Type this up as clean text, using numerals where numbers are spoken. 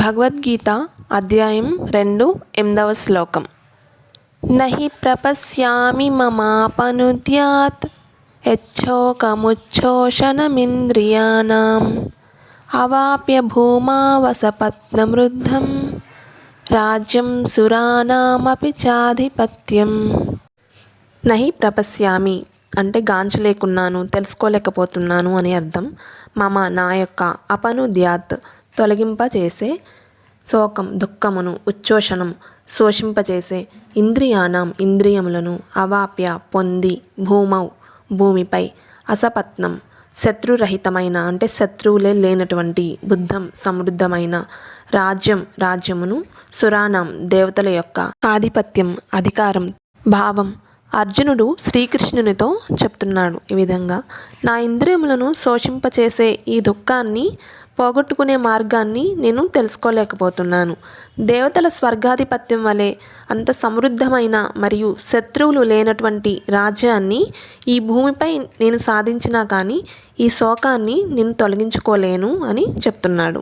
భగవద్గీత అధ్యాయం 2 8వ శ్లోకం. నహి ప్రపశ్యామి మమాపనుద్యాత్ యచ్చోకముచ్ఛోషణమింద్రియాణం అవాప్య భూమా వసపత్నమృద్ధం రాజ్యం సురాణమపి చాధిపత్యం. నహి ప్రపశ్యామి అంటే గాంచలేకున్నాను, తెలుసుకోలేకపోతున్నాను అని అర్థం. మమ నా యొక్క, అపనుద్యాత్ తొలగింపచేసే, శోకం దుఃఖమును, ఉచ్ఛోషణం శోషింపచేసే, ఇంద్రియాణం ఇంద్రియములను, అవాప్య పొంది, భూమౌ భూమిపై, అసపత్నం శత్రురహితమైన అంటే శత్రువులే లేనటువంటి, బుద్ధం సమృద్ధమైన, రాజ్యం రాజ్యమును, సురాణం దేవతల యొక్క ఆధిపత్యం అధికారం భావం. అర్జునుడు శ్రీకృష్ణునితో చెప్తున్నాడు ఈ విధంగా, నా ఇంద్రియములను శోషింపచేసే ఈ దుఃఖాన్ని పోగొట్టుకునే మార్గాన్ని నేను తెలుసుకోలేకపోతున్నాను. దేవతల స్వర్గాధిపత్యం వలె అంత సమృద్ధమైన మరియు శత్రువులు లేనటువంటి రాజ్యాన్ని ఈ భూమిపై నేను సాధించినా కానీ ఈ శోకాన్ని నేను తొలగించుకోలేను అని చెప్తున్నాడు.